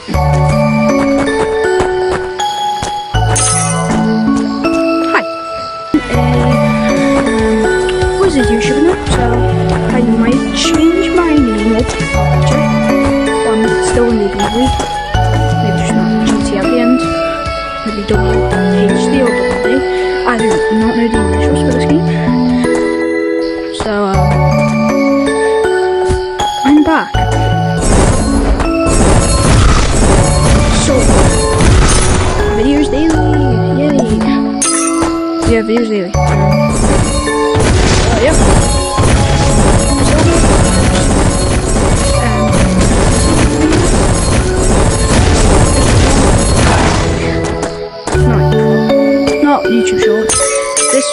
Hi. What is this YouTube now? So I might change my name up later. I'm still in the Maybe just not GT at the end. Maybe WHD or WD. I do not know the initials for this game. So I'm back. So videos daily, yay! Yeah, videos daily. Yeah. Not YouTube short. This